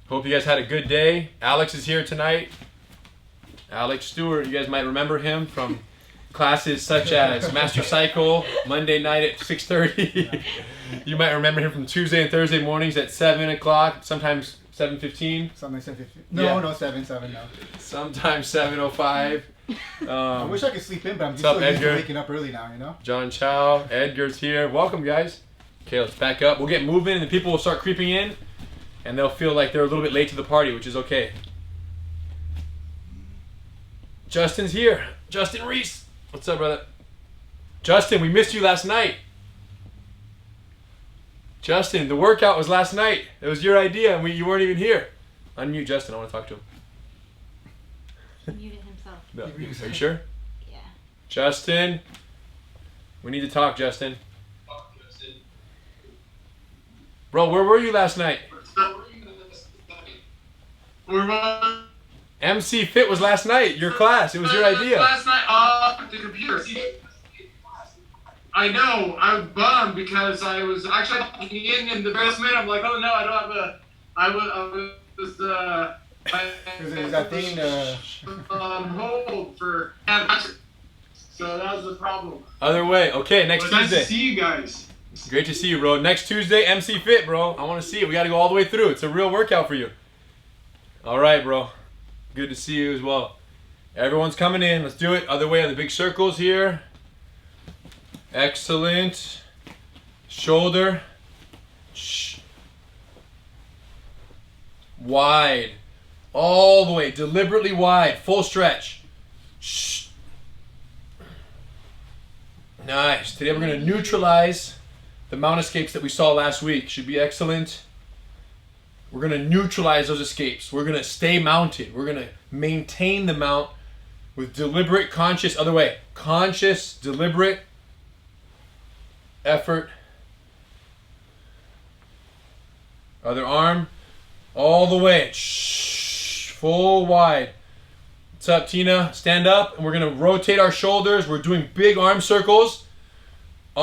Hope you guys had a good day. Alex is here tonight. Alex Stewart, you guys might remember him from classes such as Master Cycle, Monday night at 6:30. You might remember him from Tuesday and Thursday mornings at 7 o'clock, sometimes 7:15. Something 7:15. No, 7, no. Sometimes 7:05. I wish I could sleep in, but I'm just used to waking up early now, you know? John Chow, Edgar's here. Welcome, guys. Okay, let's back up. We'll get moving, and the people will start creeping in, and they'll feel like they're a little bit late to the party, which is okay. Justin's here. Justin Reese. What's up, brother? Justin, we missed you last night. Justin, the workout was last night. It was your idea, and you weren't even here. Unmute Justin. I want to talk to him. He muted himself. No. Are you sure? Yeah. Justin, we need to talk, Justin. Bro, where were you last night? MC Fit was last night. Your class. It was your idea. Last night, the computer. I know. I'm bummed because I was actually in the basement. I'm like, oh no, I don't have a. Is that thing on hold for. So that was the problem. Other way. Okay, next Tuesday. Nice to see you guys. Great to see you, bro. Next Tuesday, MC Fit, bro. I want to see it. We got to go all the way through. It's a real workout for you. All right, bro. Good to see you as well. Everyone's coming in. Let's do it. Other way on the big circles here. Excellent. Shoulder. Shh. Wide. All the way. Deliberately wide. Full stretch. Shh. Nice. Today we're going to neutralize the mount escapes that we saw last week. Should be excellent. We're going to neutralize those escapes. We're going to stay mounted. We're going to maintain the mount with deliberate, conscious, other way. Conscious, deliberate effort. Other arm. All the way. Shh. Full wide. What's up, Tina? Stand up, and we're going to rotate our shoulders. We're doing big arm circles.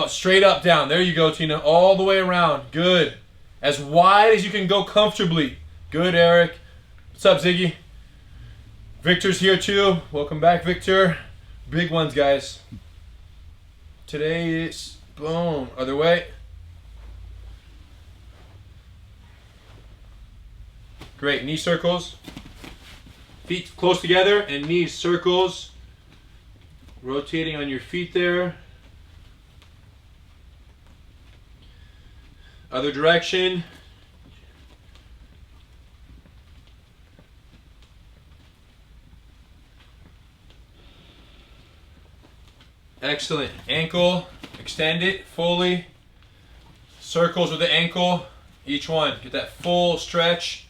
Straight up, down. There you go, Tina. All the way around. Good. As wide as you can go comfortably. Good, Eric. What's up, Ziggy? Victor's here too. Welcome back, Victor. Big ones, guys. Today is, boom, other way. Great, knee circles. Feet close together and knees circles. Rotating on your feet there. Other direction. Excellent. Ankle, extend it fully. Circles with the ankle, each one. Get that full stretch,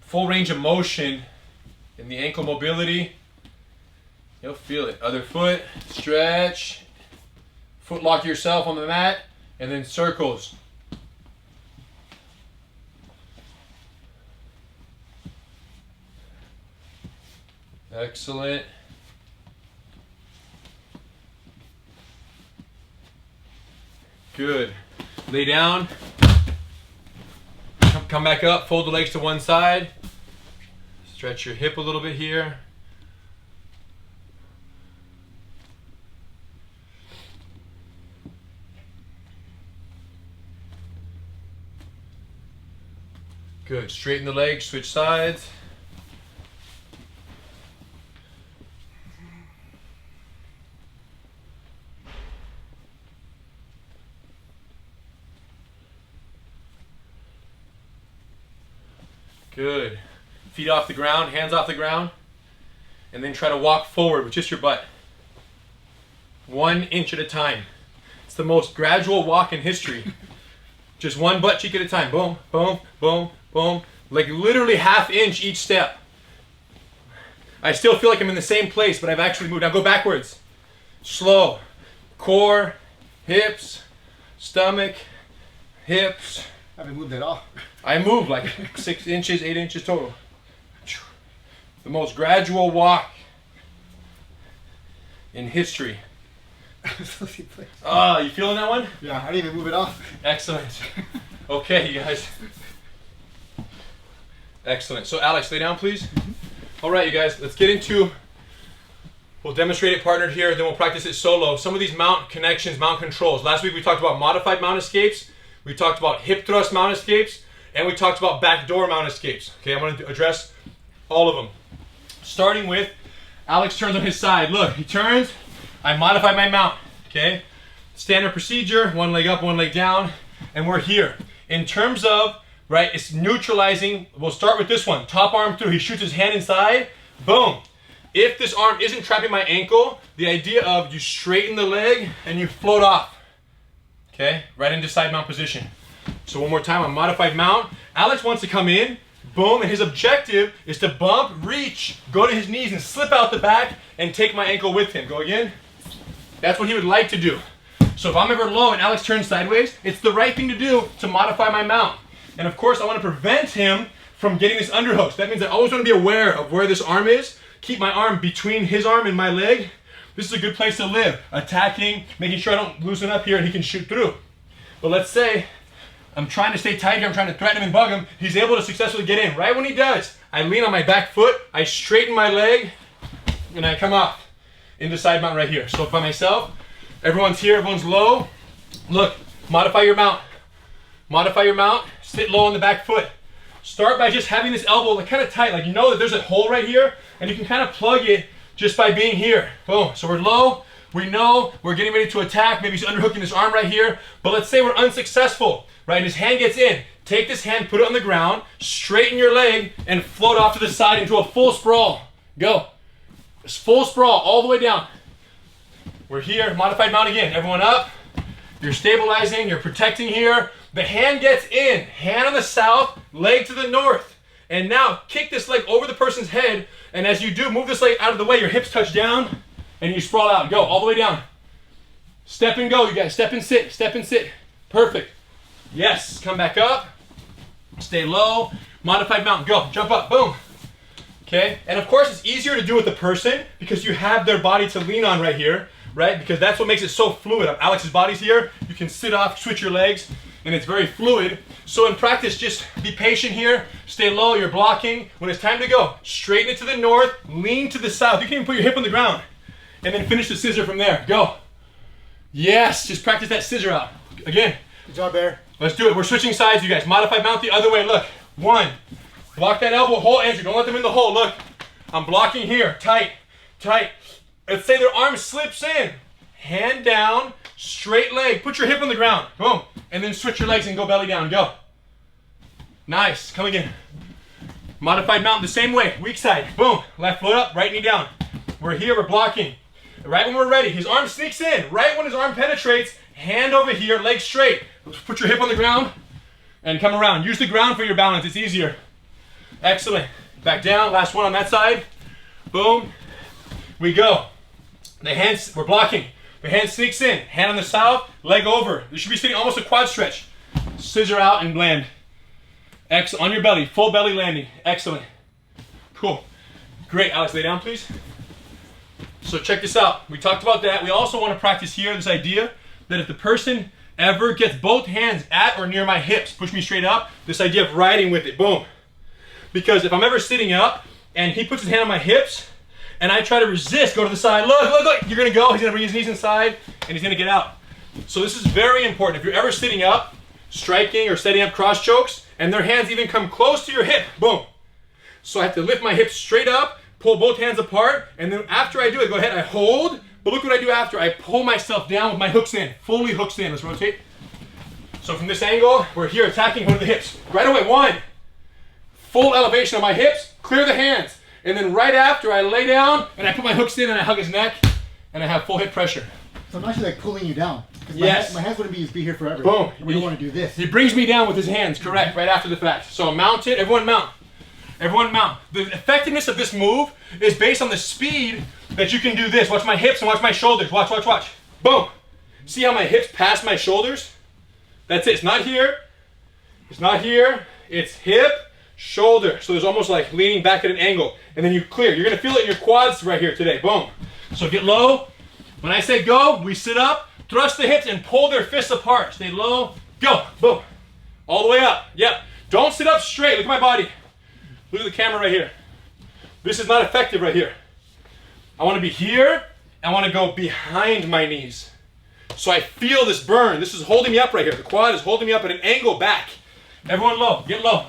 full range of motion in the ankle mobility. You'll feel it. Other foot, stretch. Foot lock yourself on the mat, and then circles. Excellent. Good. Lay down. Come back up. Fold the legs to one side. Stretch your hip a little bit here. Good. Straighten the legs. Switch sides. Good. Feet off the ground, hands off the ground, and then try to walk forward with just your butt. 1 inch at a time. It's the most gradual walk in history. Just one butt cheek at a time. Boom, boom, boom, boom. Like literally ½ inch each step. I still feel like I'm in the same place, but I've actually moved. Now go backwards. Slow. Core, hips, stomach, hips. I haven't moved at all. I moved like 6 inches, 8 inches total. The most gradual walk in history. Oh, you feeling that one? Yeah, I didn't even move it off. Excellent. Okay, you guys. Excellent. So Alex, lay down, please. All right, you guys, let's get into, we'll demonstrate it partnered here, then we'll practice it solo. Some of these mount connections, mount controls. Last week we talked about modified mount escapes, we talked about hip thrust mount escapes, and we talked about backdoor mount escapes. Okay, I'm going to address all of them. Starting with, Alex turns on his side. Look, he turns, I modify my mount, okay? Standard procedure, one leg up, one leg down, and we're here. In terms of, right, it's neutralizing. We'll start with this one. Top arm through, he shoots his hand inside, boom. If this arm isn't trapping my ankle, the idea of you straighten the leg and you float off, okay? Right into side mount position. So one more time on modified mount. Alex wants to come in, boom, and his objective is to bump, reach, go to his knees and slip out the back and take my ankle with him. Go again. That's what he would like to do. So if I'm ever low and Alex turns sideways, it's the right thing to do to modify my mount. And of course, I want to prevent him from getting this underhook. So that means I always want to be aware of where this arm is. Keep my arm between his arm and my leg. This is a good place to live. Attacking, making sure I don't loosen up here and he can shoot through. But let's say I'm trying to stay tight here, I'm trying to threaten him and bug him. He's able to successfully get in. Right when he does, I lean on my back foot, I straighten my leg, and I come off into side mount right here. So by myself, everyone's here, everyone's low. Look, modify your mount. Modify your mount, sit low on the back foot. Start by just having this elbow like kind of tight, like you know that there's a hole right here, and you can kind of plug it just by being here. Boom, so we're low, we know we're getting ready to attack, maybe he's underhooking his arm right here, but let's say we're unsuccessful, right, and his hand gets in. Take this hand, put it on the ground, straighten your leg, and float off to the side into a full sprawl. Go. Full sprawl, all the way down. We're here, modified mount again. Everyone up. You're stabilizing, you're protecting here. The hand gets in, hand on the south, leg to the north. And now kick this leg over the person's head, and as you do, move this leg out of the way, your hips touch down, and you sprawl out. Go, all the way down. Step and go, you guys. Step and sit, step and sit. Perfect. Yes, come back up. Stay low. Modified mount, go, jump up, boom. Okay, and of course it's easier to do with the person because you have their body to lean on right here, right? Because that's what makes it so fluid. Alex's body's here, you can sit off, switch your legs, and it's very fluid. So in practice, just be patient here, stay low, you're blocking. When it's time to go, straighten it to the north, lean to the south. You can even put your hip on the ground, and then finish the scissor from there, go. Yes, just practice that scissor out. Again. Good job, Bear. Let's do it, we're switching sides, you guys. Modified mount the other way, look. One, block that elbow, hole entry, don't let them in the hole, look. I'm blocking here, tight, tight. Let's say their arm slips in. Hand down, straight leg, put your hip on the ground, boom. And then switch your legs and go belly down, go. Nice, come again. Modified mount the same way, weak side, boom. Left foot up, right knee down. We're here, we're blocking. Right when we're ready, his arm sneaks in. Right when his arm penetrates, hand over here, leg straight. Put your hip on the ground and come around. Use the ground for your balance, it's easier. Excellent. Back down, last one on that side. Boom. We go. The hands, we're blocking. The hand sneaks in. Hand on the south, leg over. You should be sitting almost a quad stretch. Scissor out and land. Excellent. On your belly, full belly landing. Excellent. Cool. Great. Alex, lay down, please. So check this out. We talked about that. We also want to practice here this idea that if the person ever gets both hands at or near my hips, push me straight up, this idea of riding with it, boom. Because if I'm ever sitting up and he puts his hand on my hips and I try to resist, go to the side, look, look, look, you're gonna go, he's gonna bring his knees inside and he's gonna get out. So this is very important. If you're ever sitting up, striking or setting up cross chokes, and their hands even come close to your hip, boom. So I have to lift my hips straight up, pull both hands apart, and then after I do it, go ahead, I hold, but look what I do after. I pull myself down with my hooks in, fully hooks in. Let's rotate. So from this angle, we're here attacking one of the hips. Right away, one. Full elevation of my hips, clear the hands. And then right after, I lay down, and I put my hooks in, and I hug his neck, and I have full hip pressure. So I'm actually like pulling you down. Yes. My hands wouldn't be here forever. Boom. We don't want to do this. He brings me down with his hands, correct, right after the fact. So mount it, everyone mount. Everyone mount. The effectiveness of this move is based on the speed that you can do this. Watch my hips and watch my shoulders. Watch, watch, watch. Boom. See how my hips pass my shoulders? That's it. It's not here. It's not here. It's hip, shoulder. So there's almost like leaning back at an angle. And then you clear. You're going to feel it in your quads right here today. Boom. So get low. When I say go, we sit up, thrust the hips, and pull their fists apart. Stay low. Go. Boom. All the way up. Yep. Don't sit up straight. Look at my body. Look at the camera right here. This is not effective right here. I want to be here. I want to go behind my knees. So I feel this burn. This is holding me up right here. The quad is holding me up at an angle back. Everyone low. Get low.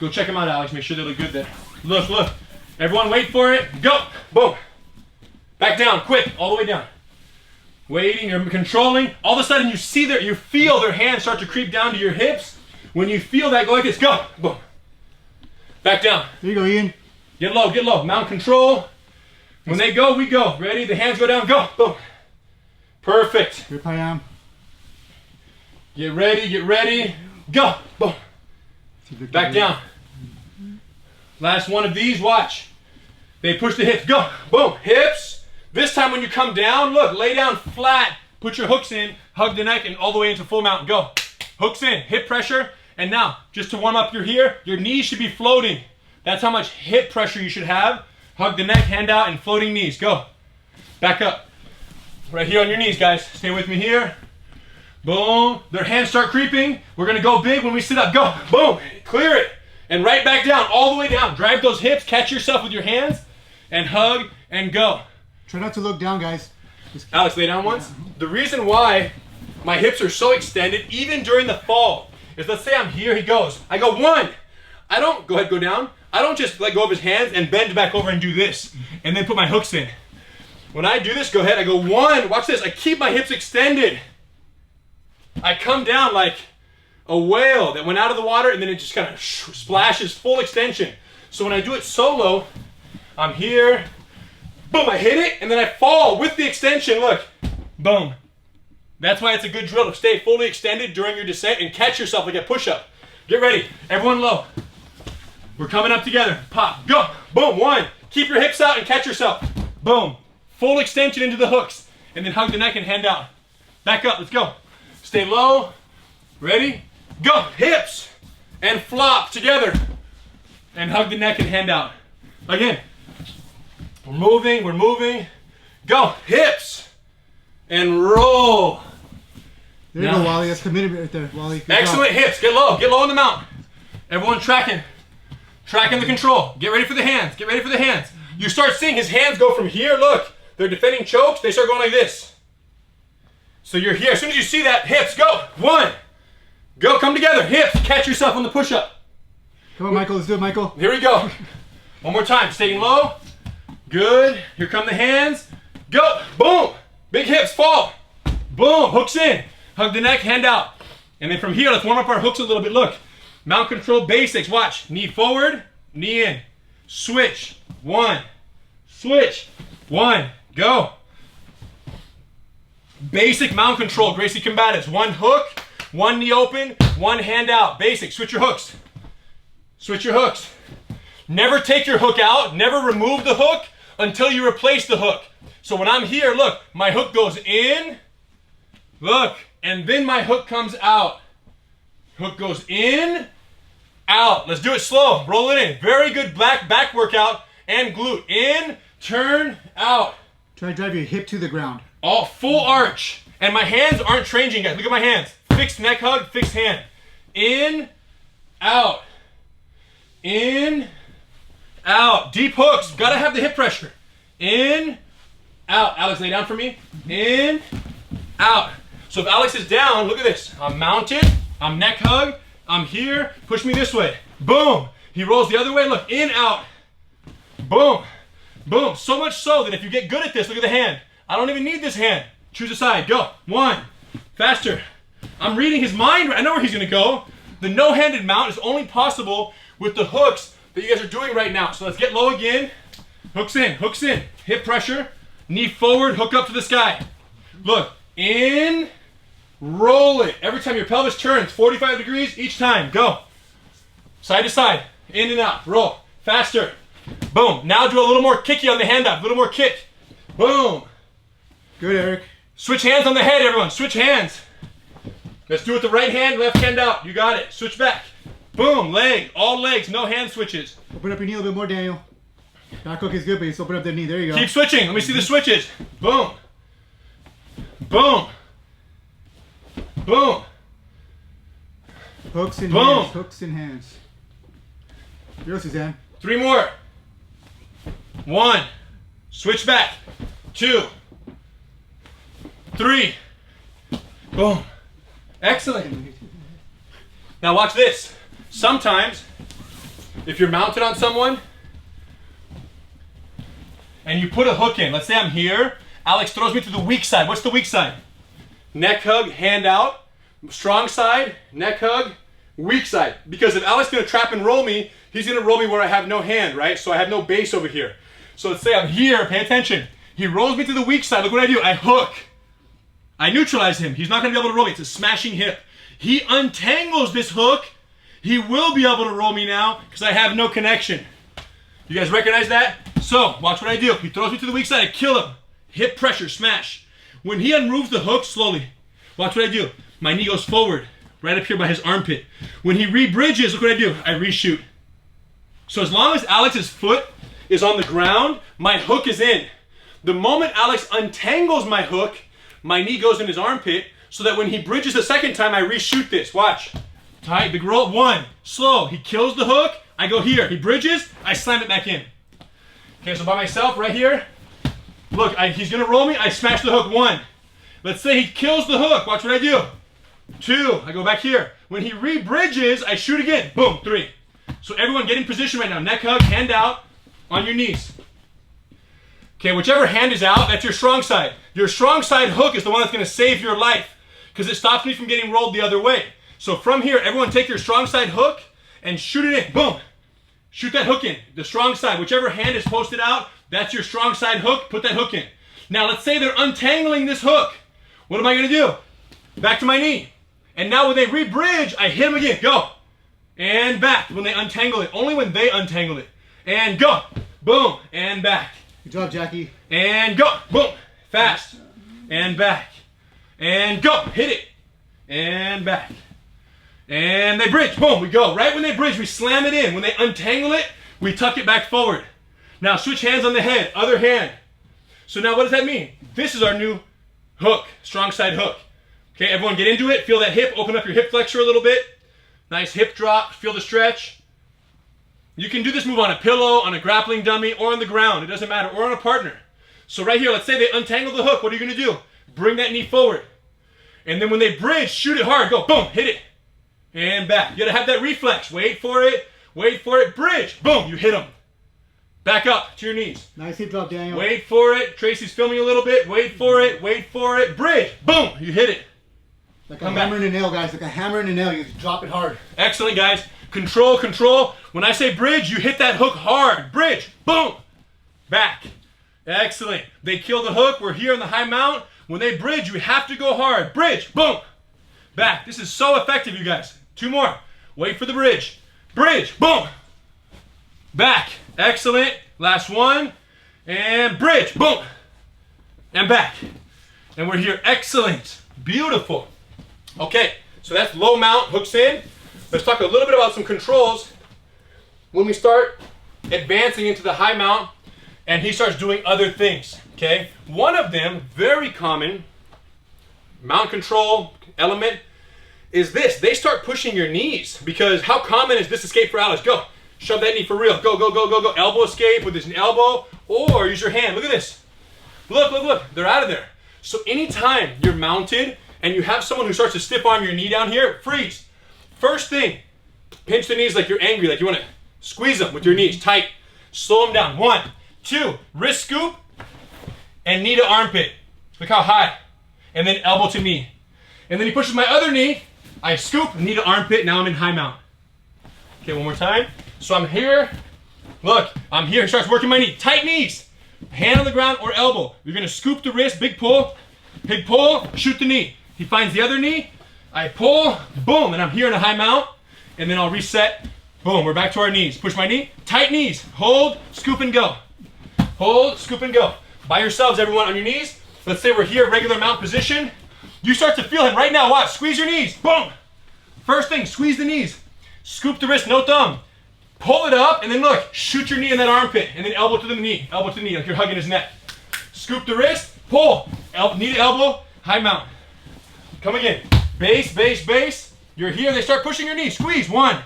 Go check them out, Alex. Make sure they look good there. Look, look. Everyone wait for it. Go. Boom. Back down. Quick. All the way down. Waiting. You're controlling. All of a sudden you feel their hands start to creep down to your hips. When you feel that, go like this. Go. Boom. Back down. There you go, Ian. Get low. Get low. Mount control. When they go, we go. Ready? The hands go down. Go. Boom. Perfect. Here I am. Get ready. Get ready. Go. Boom. Back down. Last one of these. Watch. They push the hips. Go. Boom. Hips. This time when you come down, look. Lay down flat. Put your hooks in. Hug the neck and all the way into full mount. Go. Hooks in. Hip pressure. And now, just to warm up your knees should be floating. That's how much hip pressure you should have. Hug the neck, hand out, and floating knees. Go. Back up. Right here on your knees, guys. Stay with me here. Boom. Their hands start creeping. We're going to go big when we sit up. Go. Boom. Clear it. And right back down. All the way down. Drive those hips. Catch yourself with your hands. And hug and go. Try not to look down, guys. Alex, lay down once. The reason why my hips are so extended, even during the fall, is let's say I'm here, he goes. I go 1. I don't, go ahead, go down. I don't just let go of his hands and bend back over and do this. And then put my hooks in. When I do this, go ahead, I go 1. Watch this. I keep my hips extended. I come down like a whale that went out of the water and then it just kind of splashes full extension. So when I do it solo, I'm here. Boom, I hit it and then I fall with the extension. Look. Boom. That's why it's a good drill to stay fully extended during your descent and catch yourself like a push-up. Get ready. Everyone low. We're coming up together. Pop. Go. Boom. 1. Keep your hips out and catch yourself. Boom. Full extension into the hooks. And then hug the neck and hand out. Back up. Let's go. Stay low. Ready? Go. Hips. And flop together. And hug the neck and hand out. Again. We're moving. We're moving. Go. Hips. And roll. There you go, Wally. That's commitment right there, Wally. Good Excellent job. hips. Get low. Get low on the mount. Everyone tracking. Tracking the control. Get ready for the hands. Get ready for the hands. You start seeing his hands go from here. Look. They're defending chokes. They start going like this. So you're here. As soon as you see that, hips, go. 1. Go. Come together. Hips. Catch yourself on the push-up. Come on, Michael. Let's do it, Michael. Here we go. One more time. Staying low. Good. Here come the hands. Go. Boom. Big hips. Fall. Boom. Hooks in. Hug the neck. Hand out. And then from here, let's warm up our hooks a little bit. Look. Mount control basics. Watch. Knee forward. Knee in. Switch. 1. Switch. 1. Go. Basic mount control. Gracie combatives. 1 hook. 1 knee open. 1 hand out. Basic. Switch your hooks. Switch your hooks. Never take your hook out. Never remove the hook until you replace the hook. So when I'm here, look, my hook goes in. Look. And then my hook comes out. Hook goes in. Out. Let's do it slow. Roll it in. Very good back workout and glute. In. Turn. Out. Try to drive your hip to the ground. All full arch. And my hands aren't changing, guys. Look at my hands. Fixed neck hug, fixed hand. In, out. In, out. Deep hooks. Gotta have the hip pressure. In, out. Alex, lay down for me. In, out. So if Alex is down, look at this. I'm mounted. I'm neck hug. I'm here. Push me this way. Boom. He rolls the other way. Look. In, out. Boom. Boom. So much so that if you get good at this, look at the hand. I don't even need this hand. Choose a side. Go. 1. Faster. I'm reading his mind. I know where he's going to go. The no-handed mount is only possible with the hooks that you guys are doing right now. So let's get low again. Hooks in. Hooks in. Hip pressure. Knee forward. Hook up to the sky. Look. In. Roll it. Every time your pelvis turns, 45 degrees each time. Go. Side to side. In and out. Roll. Faster. Boom. Now do a little more kicky on the hand up. A little more kick. Boom. Good, Eric. Switch hands on the head, everyone. Switch hands. Let's do it the right hand, left hand out. You got it. Switch back. Boom. Leg. All legs. No hand switches. Open up your knee a little bit more, Daniel. Back hook is good, but just open up the knee. There you go. Keep switching. Let me see the switches. Boom. Boom. Boom. Hooks in Boom. hands. Hooks in hands. Yo, Suzanne. 3 more. 1. Switch back. 2. 3. Boom. Excellent. Now watch this. Sometimes, if you're mounted on someone and you put a hook in, let's say I'm here, Alex throws me to the weak side. What's the weak side? Neck hug, hand out. Strong side, neck hug, weak side. Because if Alex is going to trap and roll me, he's going to roll me where I have no hand, right? So I have no base over here. So let's say I'm here, pay attention. He rolls me to the weak side. Look what I do. I hook. I neutralize him. He's not going to be able to roll me. It's a smashing hip. He untangles this hook. He will be able to roll me now because I have no connection. You guys recognize that? So, watch what I do. He throws me to the weak side. I kill him. Hip pressure, smash. When he unrooves the hook slowly, watch what I do. My knee goes forward, right up here by his armpit. When he re-bridges, look what I do. I reshoot. So as long as Alex's foot is on the ground, my hook is in. The moment Alex untangles my hook, my knee goes in his armpit, so that when he bridges the second time, I reshoot this. Watch. Tight, big roll. 1. Slow. He kills the hook. I go here. He bridges. I slam it back in. Okay, so by myself right here. Look, he's going to roll me. I smash the hook. 1. Let's say he kills the hook. Watch what I do. 2. I go back here. When he re-bridges, I shoot again. Boom. 3. So everyone get in position right now. Neck hug, hand out, on your knees. Okay, whichever hand is out, that's your strong side. Your strong side hook is the one that's going to save your life because it stops me from getting rolled the other way. So from here, everyone take your strong side hook and shoot it in. Boom. Shoot that hook in. The strong side, whichever hand is posted out, that's your strong side hook. Put that hook in. Now let's say they're untangling this hook. What am I going to do? Back to my knee. And now when they re-bridge, I hit them again. Go. And back when they untangle it. Only when they untangle it. And go. Boom. And back. Good job, Jackie. And go. Boom. Fast. And back. And go. Hit it. And back. And they bridge. Boom. We go. Right when they bridge, we slam it in. When they untangle it, we tuck it back forward. Now switch hands on the head. Other hand. So now what does that mean? This is our new hook. Strong side hook. Okay, everyone get into it. Feel that hip. Open up your hip flexor a little bit. Nice hip drop. Feel the stretch. You can do this move on a pillow, on a grappling dummy, or on the ground. It doesn't matter. Or on a partner. So right here, let's say they untangle the hook. What are you going to do? Bring that knee forward. And then when they bridge, shoot it hard. Go. Boom. Hit it. And back. You got to have that reflex. Wait for it. Wait for it. Bridge. Boom. You hit them. Back up to your knees. Nice hip drop, Daniel. Wait for it. Tracy's filming a little bit. Wait for it. Wait for it. Bridge. Boom. You hit it. Like a hammer and a nail, guys. Like a hammer and a nail. You drop it hard. Excellent, guys. Control, control. When I say bridge, you hit that hook hard. Bridge. Boom. Back. Excellent. They kill the hook. We're here in the high mount. When they bridge, you have to go hard. Bridge. Boom. Back. This is so effective, you guys. 2 more. Wait for the bridge. Bridge. Boom. Back. Excellent. Last one. And bridge. Boom. And back. And we're here. Excellent. Beautiful. Okay. So that's low mount. Hooks in. Let's talk a little bit about some controls when we start advancing into the high mount and he starts doing other things, okay? One of them, very common, mount control element, is this. They start pushing your knees because how common is this escape for Alex? Go. Shove that knee for real. Go, go, go, go, go. Elbow escape with his elbow or use your hand. Look at this. Look, look, look. They're out of there. So anytime you're mounted and you have someone who starts to stiff arm your knee down here, freeze. First thing, pinch the knees like you're angry, like you want to squeeze them with your knees tight. Slow them down. 1, 2, wrist scoop, and knee to armpit. Look how high. And then elbow to knee. And then he pushes my other knee. I scoop, knee to armpit. Now I'm in high mount. Okay, one more time. So I'm here. Look, I'm here. He starts working my knee. Tight knees. Hand on the ground or elbow. You're going to scoop the wrist, big pull, shoot the knee. He finds the other knee. I pull, boom, and I'm here in a high mount, and then I'll reset, boom, we're back to our knees. Push my knee, tight knees, hold, scoop and go. Hold, scoop and go. By yourselves, everyone, on your knees. Let's say we're here, regular mount position. You start to feel him right now, watch, squeeze your knees, boom. First thing, squeeze the knees. Scoop the wrist, no thumb. Pull it up, and then look, shoot your knee in that armpit, and then elbow to the knee, like you're hugging his neck. Scoop the wrist, pull, knee to elbow, high mount. Come again. Base, base, base. You're here. They start pushing your knee. Squeeze. 1.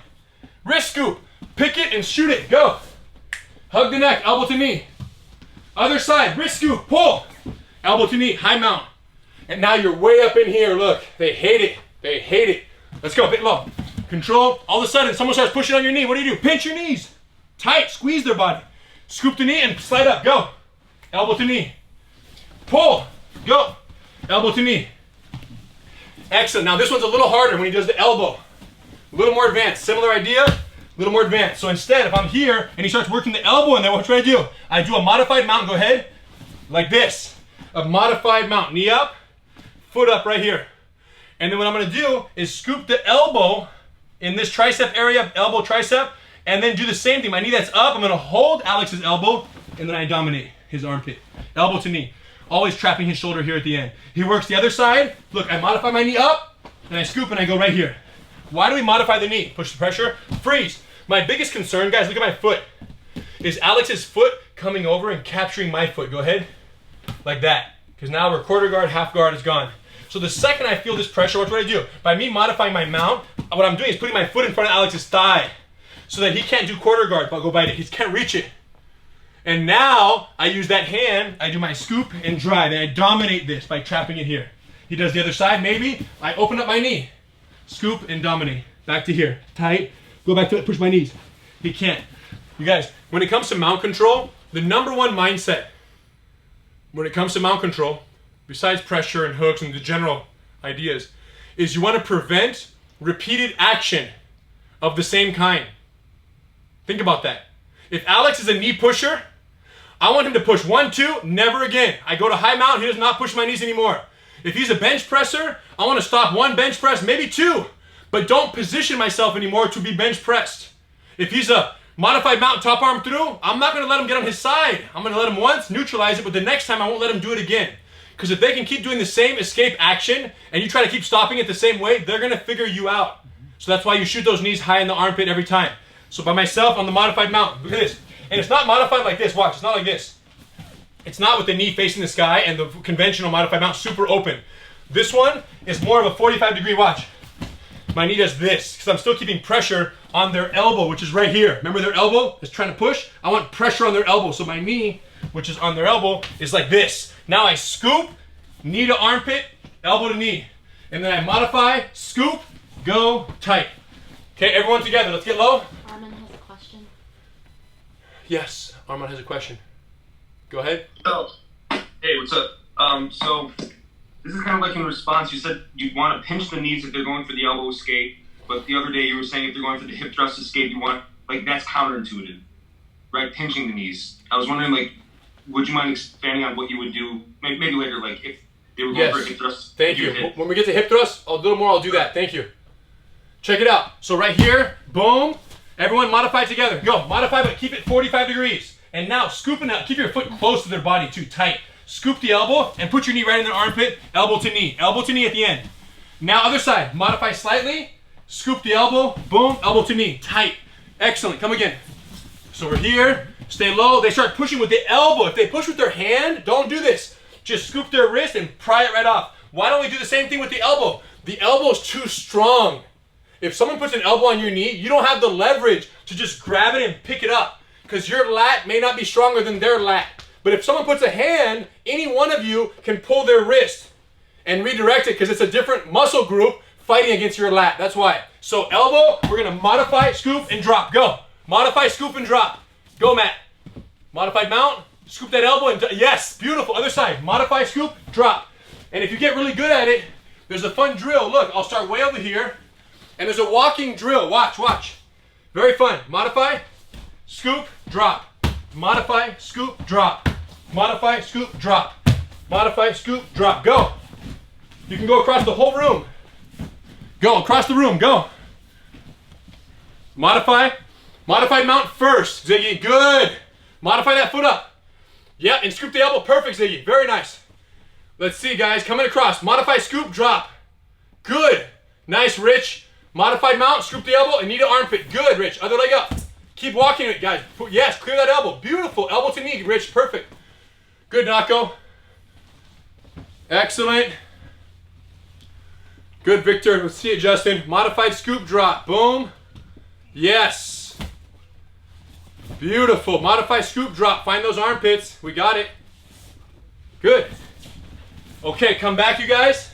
Wrist scoop. Pick it and shoot it. Go. Hug the neck, elbow to knee. Other side, wrist scoop, pull. Elbow to knee, high mount. And now you're way up in here, look. They hate it, they hate it. Let's go, bit low. Control, all of a sudden someone starts pushing on your knee. What do? Pinch your knees. Tight, squeeze their body. Scoop the knee and slide up, go. Elbow to knee. Pull, go. Elbow to knee. Excellent, now this one's a little harder when he does the elbow. A little more advanced, similar idea, a little more advanced. So instead, if I'm here and he starts working the elbow in there, what do I do? I do a modified mount, go ahead, like this. A modified mount, knee up, foot up right here. And then what I'm gonna do is scoop the elbow in this tricep area, elbow, tricep, and then do the same thing. My knee that's up, I'm gonna hold Alex's elbow, and then I dominate his armpit. Elbow to knee. Always trapping his shoulder here at the end. He works the other side. Look, I modify my knee up, and I scoop and I go right here. Why do we modify the knee? Push the pressure, freeze. My biggest concern, guys, look at my foot. Is Alex's foot coming over and capturing my foot? Go ahead, like that. Because now we're quarter guard, half guard is gone. So the second I feel this pressure, what do I do? By me modifying my mount, what I'm doing is putting my foot in front of Alex's thigh so that he can't do quarter guard, but go bite it. He can't reach it. And now I use that hand, I do my scoop and drive, and I dominate this by trapping it here. He does the other side, maybe. I open up my knee, scoop and dominate. Back to here, tight, go back to it, push my knees. He can't. You guys, when it comes to mount control, the number one mindset when it comes to mount control, besides pressure and hooks and the general ideas, is you want to prevent repeated action of the same kind. Think about that. If Alex is a knee pusher, I want him to push 1, 2, never again. I go to high mount, he does not push my knees anymore. If he's a bench presser, I want to stop 1 bench press, maybe 2, but don't position myself anymore to be bench pressed. If he's a modified mount top arm through, I'm not going to let him get on his side. I'm going to let him once, neutralize it, but the next time I won't let him do it again. Because if they can keep doing the same escape action and you try to keep stopping it the same way, they're going to figure you out. So that's why you shoot those knees high in the armpit every time. So by myself on the modified mount, look at this. And it's not modified like this, watch, it's not like this. It's not with the knee facing the sky and the conventional modified mount super open. This one is more of a 45-degree, watch. My knee does this, because I'm still keeping pressure on their elbow, which is right here. Remember their elbow is trying to push? I want pressure on their elbow, so my knee, which is on their elbow, is like this. Now I scoop, knee to armpit, elbow to knee. And then I modify, scoop, go, tight. Okay, everyone together, let's get low. Armin has a question. Yes, Armand has a question. Go ahead. Oh, hey, what's up? So this is kind of like in response. You said you want to pinch the knees if they're going for the elbow escape, but the other day you were saying if they're going for the hip thrust escape, you want, like, that's counterintuitive, right? Pinching the knees. I was wondering, like, would you mind expanding on what you would do, maybe later, like if they were going for a hip thrust? Thank you. When we get to hip thrust, a little more, I'll do that. Thank you. Check it out. So right here, boom. Everyone modify together. Go, modify, but keep it 45 degrees. And now scooping out, keep your foot close to their body too, tight. Scoop the elbow and put your knee right in their armpit, elbow to knee at the end. Now other side, modify slightly, scoop the elbow, boom, elbow to knee, tight. Excellent, come again. So we're here, stay low. They start pushing with the elbow. If they push with their hand, don't do this. Just scoop their wrist and pry it right off. Why don't we do the same thing with the elbow? The elbow is too strong. If someone puts an elbow on your knee, you don't have the leverage to just grab it and pick it up because your lat may not be stronger than their lat. But if someone puts a hand, any one of you can pull their wrist and redirect it because it's a different muscle group fighting against your lat. That's why. So elbow, we're going to modify, scoop, and drop. Go. Modify, scoop, and drop. Go, Matt. Modified mount, scoop that elbow, and yes, beautiful. Other side. Modify, scoop, drop. And if you get really good at it, there's a fun drill. Look, I'll start way over here. And there's a walking drill. Watch, watch. Very fun. Modify, scoop, drop. Modify, scoop, drop. Modify, scoop, drop. Modify, scoop, drop. Go. You can go across the whole room. Go across the room. Go. Modify. Modified mount first. Ziggy, good. Modify that foot up. Yeah, and scoop the elbow. Perfect, Ziggy. Very nice. Let's see, guys. Coming across. Modify, scoop, drop. Good. Nice, Rich. Modified mount, scoop the elbow, and knee to armpit. Good, Rich. Other leg up. Keep walking it, guys. Yes, clear that elbow. Beautiful. Elbow to knee, Rich. Perfect. Good, Nako. Excellent. Good, Victor. Let's see it, Justin. Modified scoop, drop. Boom. Yes. Beautiful. Modify scoop drop. Find those armpits. We got it. Good. Okay, come back, you guys.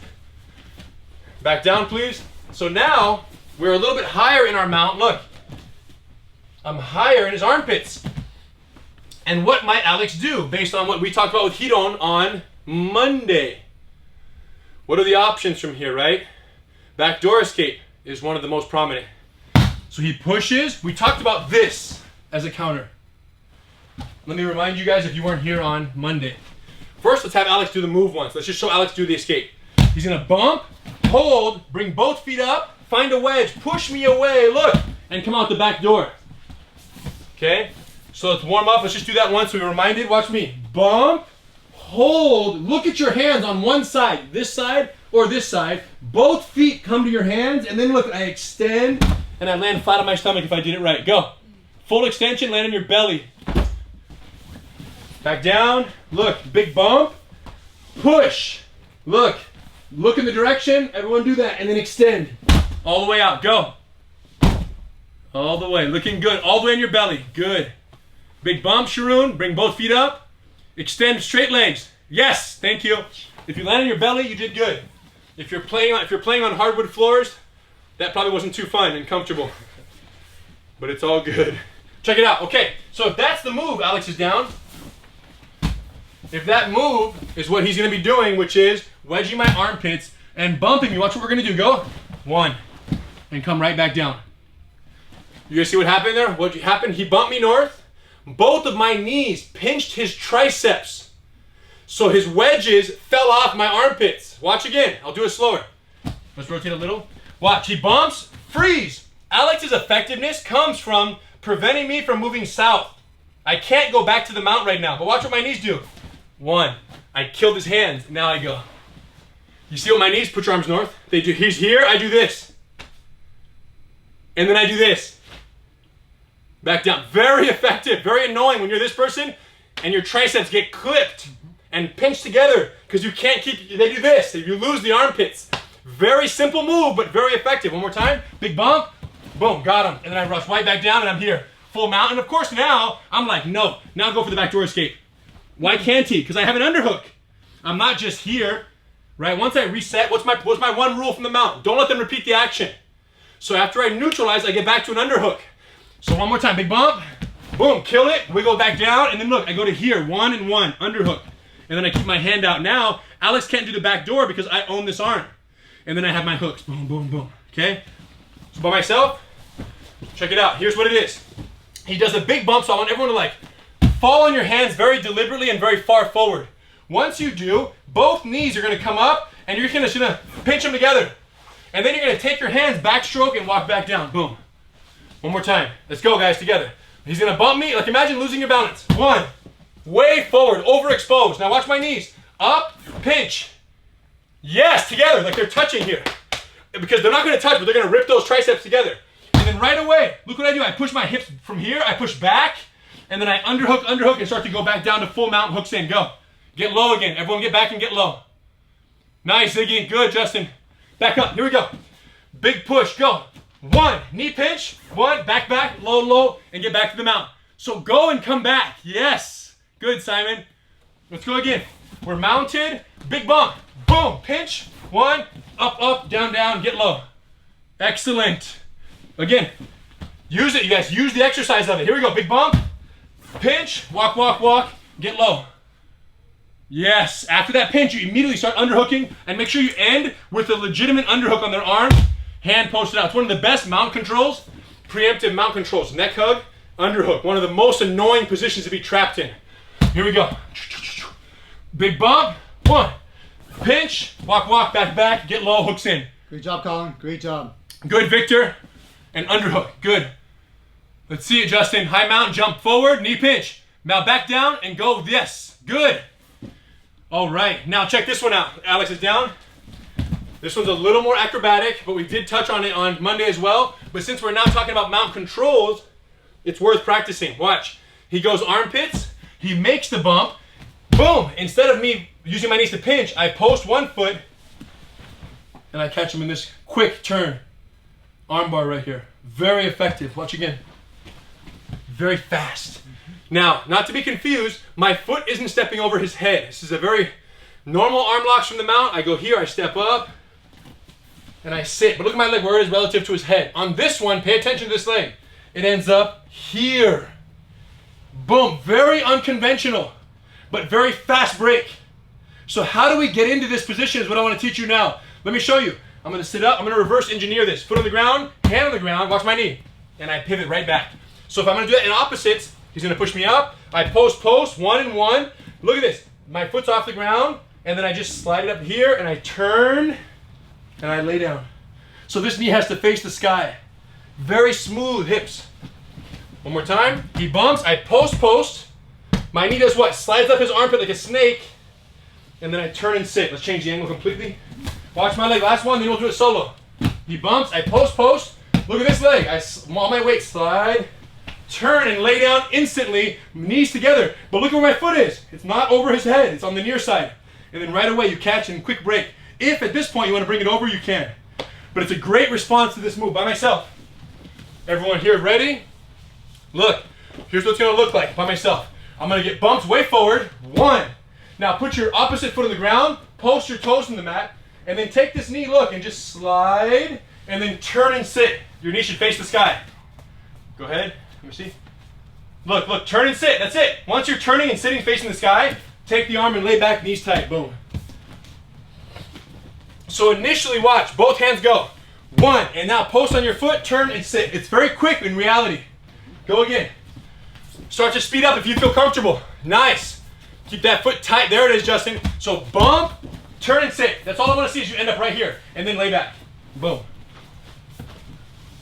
Back down, please. So now we're a little bit higher in our mount. Look, I'm higher in his armpits. And what might Alex do based on what we talked about with Hidon on Monday? What are the options from here, right? Backdoor escape is one of the most prominent. So he pushes. We talked about this as a counter. Let me remind you guys if you weren't here on Monday. First, let's have Alex do the move once. Let's just show Alex do the escape. He's gonna bump, hold, bring both feet up, find a wedge, push me away, look, and come out the back door. Okay? So let's warm up. Let's just do that once so we're reminded. Watch me. Bump, hold, look at your hands on one side, this side or this side. Both feet come to your hands, and then look, I extend, and I land flat on my stomach if I did it right. Go. Full extension, land on your belly. Back down, look, big bump, push, look in the direction, everyone do that, and then extend. All the way out, go. All the way, looking good, all the way in your belly, good. Big bump, Sharoon, bring both feet up, extend straight legs. Yes, thank you. If you land on your belly, you did good. If you're playing on hardwood floors, that probably wasn't too fun and comfortable. But it's all good. Check it out. Okay, so if that's the move, Alex is down. If that move is what he's going to be doing, which is wedging my armpits and bumping me, watch what we're going to do. Go. 1. And come right back down. You guys see what happened there? What happened? He bumped me north. Both of my knees pinched his triceps. So his wedges fell off my armpits. Watch again. I'll do it slower. Let's rotate a little. Watch. He bumps. Freeze. Alex's effectiveness comes from preventing me from moving south. I can't go back to the mount right now, but watch what my knees do. 1. I killed his hands. Now I go. You see what my knees? Put your arms north. They do. He's here. I do this. And then I do this. Back down. Very effective. Very annoying when you're this person and your triceps get clipped and pinched together because you can't keep. They do this. You lose the armpits. Very simple move, but very effective. One more time. Big bump. Boom. Got him. And then I rush right back down and I'm here. Full mount. And of course now I'm like, no. Now go for the backdoor escape. Why can't he? Because I have an underhook. I'm not just here, right? Once I reset, what's my one rule from the mount? Don't let them repeat the action. So after I neutralize, I get back to an underhook. So one more time, big bump, boom, kill it, wiggle back down, and then look, I go to here, 1 and 1, underhook. And then I keep my hand out. Now, Alex can't do the back door because I own this arm. And then I have my hooks, boom, boom, boom, okay? So by myself, check it out. Here's what it is. He does a big bump, so I want everyone to like, fall on your hands very deliberately and very far forward. Once you do, both knees are going to come up and you're just going to pinch them together. And then you're going to take your hands, backstroke, and walk back down. Boom. One more time. Let's go, guys, together. He's going to bump me. Like, imagine losing your balance. 1. Way forward, overexposed. Now watch my knees. Up, pinch. Yes, together, like they're touching here. Because they're not going to touch, but they're going to rip those triceps together. And then right away, look what I do. I push my hips from here. I push back. And then I underhook, and start to go back down to full mount, hooks in, go. Get low again. Everyone get back and get low. Nice, Ziggy. Good, Justin. Back up. Here we go. Big push, go. 1, knee pinch. 1, back, low, and get back to the mount. So go and come back. Yes. Good, Simon. Let's go again. We're mounted. Big bump. Boom, pinch. 1, up, down, get low. Excellent. Again, use it, you guys. Use the exercise of it. Here we go. Big bump. Pinch, walk, get low. Yes, after that pinch, you immediately start underhooking and make sure you end with a legitimate underhook on their arm, hand posted out. It's one of the best mount controls, preemptive mount controls. Neck hug, underhook, one of the most annoying positions to be trapped in. Here we go. Big bump, 1, pinch, walk, back, get low, hooks in. Great job, Colin, great job. Good, Victor, and underhook, good. Let's see it, Justin. High mount, jump forward, knee pinch. Now back down and go, yes, good. All right, now check this one out. Alex is down. This one's a little more acrobatic, but we did touch on it on Monday as well. But since we're now talking about mount controls, it's worth practicing. Watch. He goes armpits, he makes the bump, boom. Instead of me using my knees to pinch, I post one foot, and I catch him in this quick turn. Armbar right here. Very effective. Watch again. very fast. Now, not to be confused, my foot isn't stepping over his head. This is a very normal arm locks from the mount. I go here, I step up, and I sit. But look at my leg, where it is relative to his head. On this one, pay attention to this leg. It ends up here. Boom, very unconventional, but very fast break. So how do we get into this position is what I want to teach you now. Let me show you. I'm going to sit up, I'm going to reverse engineer this. Foot on the ground, hand on the ground, watch my knee. And I pivot right back. So if I'm going to do that in opposites, he's going to push me up. I post, 1 and 1. Look at this. My foot's off the ground, and then I just slide it up here, and I turn, and I lay down. So this knee has to face the sky. Very smooth hips. One more time. He bumps, I post. My knee does what? Slides up his armpit like a snake, and then I turn and sit. Let's change the angle completely. Watch my leg. Last one, then we'll do it solo. He bumps, I post. Look at this leg. All my weight, slide, turn, and lay down instantly, knees together. But look where my foot is. It's not over his head. It's on the near side. And then right away, you catch and quick break. If at this point you want to bring it over, you can. But it's a great response to this move by myself. Everyone here ready? Look, here's what it's going to look like by myself. I'm going to get bumped way forward. 1. Now put your opposite foot on the ground, post your toes on the mat, and then take this knee, look, and just slide, and then turn and sit. Your knee should face the sky. Go ahead, let me see. Look, turn and sit, that's it. Once you're turning and sitting facing the sky, take the arm and lay back, knees tight, boom. So initially watch, both hands go. 1, and now post on your foot, turn and sit. It's very quick in reality. Go again. Start to speed up if you feel comfortable. Nice. Keep that foot tight. There it is, Justin. So bump, turn and sit. That's all I want to see is you end up right here. And then lay back. Boom.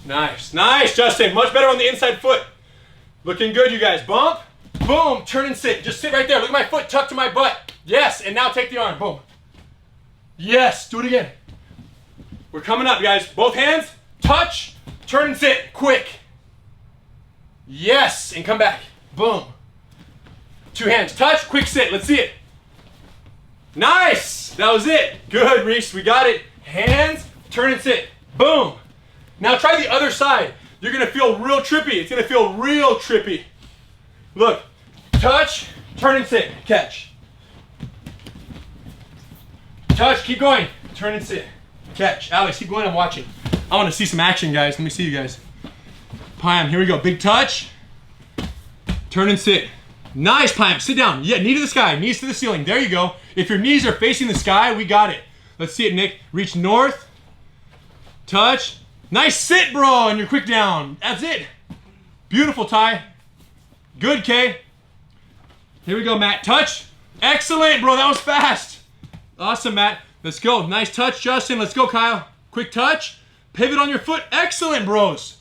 Nice, Justin. Much better on the inside foot. Looking good, you guys. Bump, boom, turn and sit. Just sit right there. Look at my foot tucked to my butt. Yes, and now take the arm. Boom. Yes, do it again. We're coming up, guys. Both hands, touch, turn and sit. Quick. Yes, and come back. Boom. 2 hands, touch, quick sit. Let's see it. Nice. That was it. Good, Reese. We got it. Hands, turn and sit. Boom. Now try the other side. You're going to feel real trippy. It's going to feel real trippy. Look. Touch, turn and sit. Catch. Touch, keep going. Turn and sit. Catch. Alex, keep going. I'm watching. I want to see some action, guys. Let me see you guys. Pam, here we go. Big touch. Turn and sit. Nice, Pam. Sit down. Yeah, knee to the sky. Knees to the ceiling. There you go. If your knees are facing the sky, we got it. Let's see it, Nick. Reach north. Touch. Nice sit, bro. And you're quick down. That's it. Beautiful, Ty. Good, Kay. Here we go, Matt. Touch. Excellent, bro. That was fast. Awesome, Matt. Let's go. Nice touch, Justin. Let's go, Kyle. Quick touch. Pivot on your foot. Excellent, bros.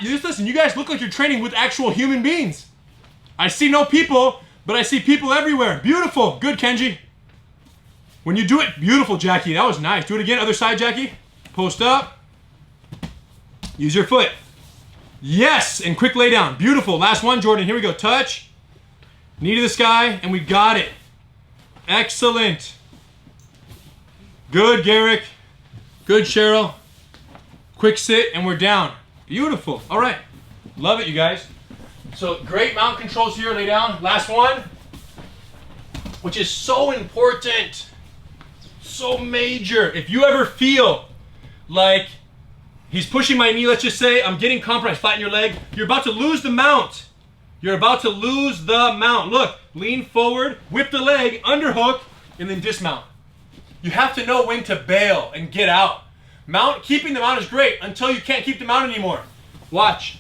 Listen, you guys look like you're training with actual human beings. I see no people, but I see people everywhere. Beautiful. Good, Kenji. When you do it, beautiful, Jackie. That was nice. Do it again. Other side, Jackie. Post up. Use your foot. Yes, and quick lay down. Beautiful. Last one, Jordan. Here we go. Touch. Knee to the sky, and we got it. Excellent. Good, Garrick. Good, Cheryl. Quick sit, and we're down. Beautiful. All right. Love it, you guys. So great mount controls here. Lay down. Last one, which is so important. So major. If you ever feel like he's pushing my knee, let's just say, I'm getting compromised, flatten your leg. You're about to lose the mount. You're about to lose the mount. Look, lean forward, whip the leg, underhook, and then dismount. You have to know when to bail and get out. Keeping the mount is great until you can't keep the mount anymore. Watch.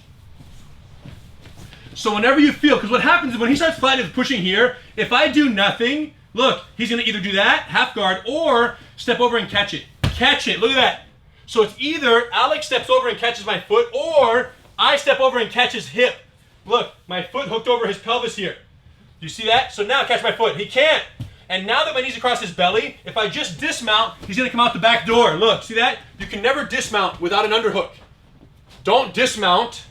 So whenever you feel, because what happens is when he starts flattening, pushing here, if I do nothing, look, he's going to either do that, half guard, or step over and catch it. Catch it. Look at that. So it's either Alex steps over and catches my foot, or I step over and catch his hip. Look, my foot hooked over his pelvis here. You see that? So now catch my foot. He can't. And now that my knee's across his belly, if I just dismount, he's going to come out the back door. Look, see that? You can never dismount without an underhook. Don't dismount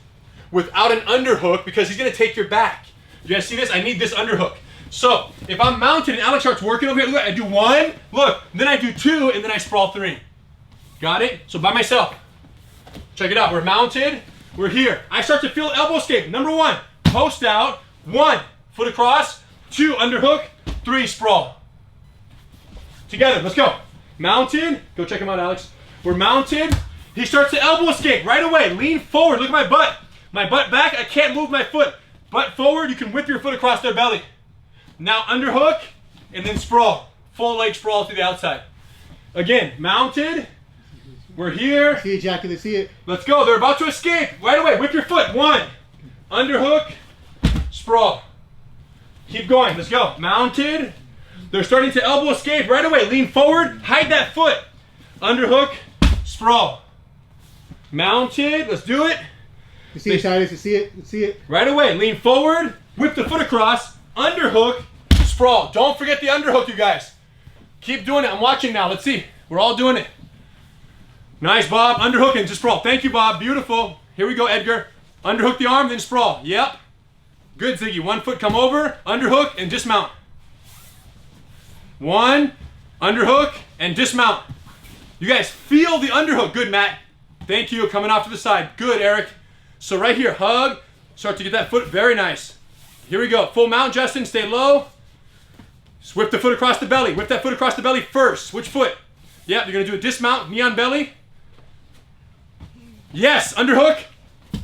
without an underhook because he's going to take your back. You guys see this? I need this underhook. So if I'm mounted and Alex starts working over here, look, I do 1, look, then I do 2, and then I sprawl 3. Got it? So by myself. Check it out. We're mounted. We're here. I start to feel elbow escape. Number 1, post out. 1, foot across. 2, underhook. 3, sprawl. Together, let's go. Mounted. Go check him out, Alex. We're mounted. He starts to elbow escape right away. Lean forward. Look at my butt. My butt back. I can't move my foot. Butt forward. You can whip your foot across their belly. Now underhook and then sprawl. Full leg sprawl to the outside. Again, mounted. We're here. See it, Jackie. Let's see it. Let's go. They're about to escape. Right away. Whip your foot. 1. Underhook. Sprawl. Keep going. Let's go. Mounted. They're starting to elbow escape right away. Lean forward. Hide that foot. Underhook. Sprawl. Mounted. Let's do it. You see it, Titus. You see it. You see it. Right away. Lean forward. Whip the foot across. Underhook. Sprawl. Don't forget the underhook, you guys. Keep doing it. I'm watching now. Let's see. We're all doing it. Nice, Bob. Underhook and just sprawl. Thank you, Bob. Beautiful. Here we go, Edgar. Underhook the arm, then sprawl. Yep. Good, Ziggy. 1 foot come over. Underhook and dismount. 1. Underhook and dismount. You guys feel the underhook. Good, Matt. Thank you. Coming off to the side. Good, Eric. So right here, hug. Start to get that foot. Very nice. Here we go. Full mount, Justin. Stay low. Just whip the foot across the belly. Whip that foot across the belly first. Which foot? Yep, you're going to do a dismount, knee on belly. Yes, underhook.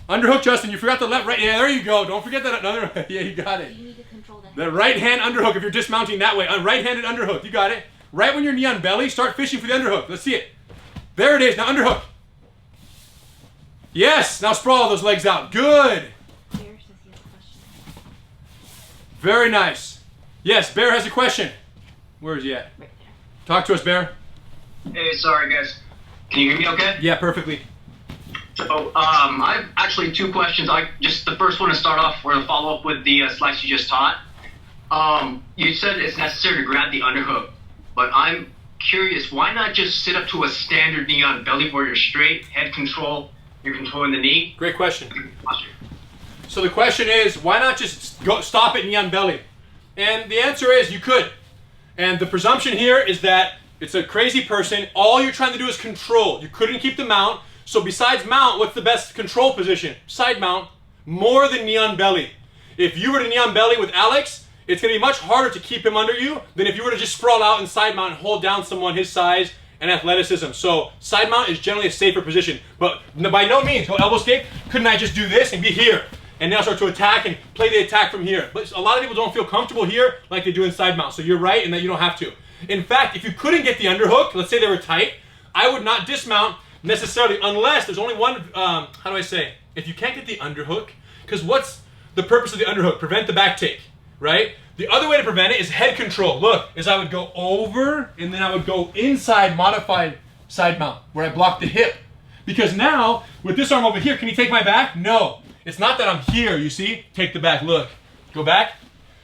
Underhook, Justin. You forgot the left, right. Yeah, there you go. Don't forget that another. Yeah, you got it. You need to control that. The right hand underhook if you're dismounting that way. Right-handed underhook. You got it. Right when you're knee on belly, start fishing for the underhook. Let's see it. There it is. Now underhook. Yes. Now sprawl those legs out. Good. Bear says he has a question. Very nice. Yes, Bear has a question. Where is he at? Right there. Talk to us, Bear. Hey, sorry guys. Can you hear me okay? Yeah, perfectly. So, I have actually 2 questions. The first one to start off or to follow up with the slice you just taught. You said it's necessary to grab the underhook, but I'm curious, why not just sit up to a standard knee on belly where you're straight, head control, you're controlling the knee? Great question. So the question is, why not just go stop at knee on belly? And the answer is, you could. And the presumption here is that it's a crazy person. All you're trying to do is control. You couldn't keep the mount. So besides mount, what's the best control position? Side mount, more than knee on belly. If you were to knee on belly with Alex, it's going to be much harder to keep him under you than if you were to just sprawl out and side mount and hold down someone his size and athleticism. So side mount is generally a safer position. But by no means, go elbow escape, couldn't I just do this and be here? And now start to attack and play the attack from here. But a lot of people don't feel comfortable here like they do in side mount. So you're right in that you don't have to. In fact, if you couldn't get the underhook, let's say they were tight, I would not dismount necessarily unless there's only one, how do I say, if you can't get the underhook, because what's the purpose of the underhook? Prevent the back take, right? The other way to prevent it is head control. Look, is I would go over and then I would go inside modified side mount where I block the hip. Because now, with this arm over here, can you take my back? No. It's not that I'm here, you see? Take the back, look. Go back.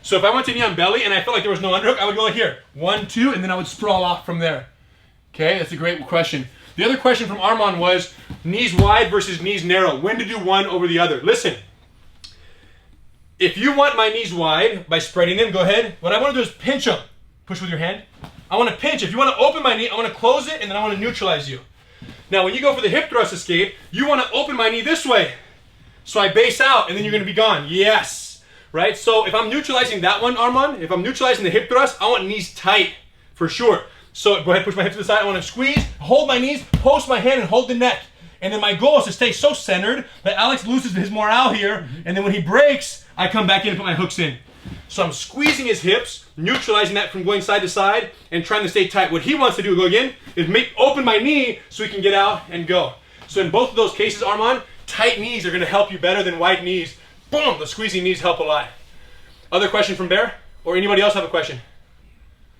So if I went to knee on belly and I felt like there was no underhook, I would go like here. 1, 2, and then I would sprawl off from there. Okay, that's a great question. The other question from Armand was knees wide versus knees narrow. When to do one over the other. Listen, if you want my knees wide by spreading them, go ahead. What I want to do is pinch them. Push with your hand. I want to pinch. If you want to open my knee, I want to close it and then I want to neutralize you. Now when you go for the hip thrust escape, you want to open my knee this way. So I base out and then you're going to be gone. Yes. Right? So if I'm neutralizing that one, Armand, if I'm neutralizing the hip thrust, I want knees tight for sure. So go ahead, push my hips to the side. I want to squeeze, hold my knees, post my hand, and hold the neck. And then my goal is to stay so centered that Alex loses his morale here. And then when he breaks, I come back in and put my hooks in. So I'm squeezing his hips, neutralizing that from going side to side, and trying to stay tight. What he wants to do, go again, is open my knee so he can get out and go. So in both of those cases, Armand, tight knees are going to help you better than wide knees. Boom, the squeezing knees help a lot. Other question from Bear? Or anybody else have a question?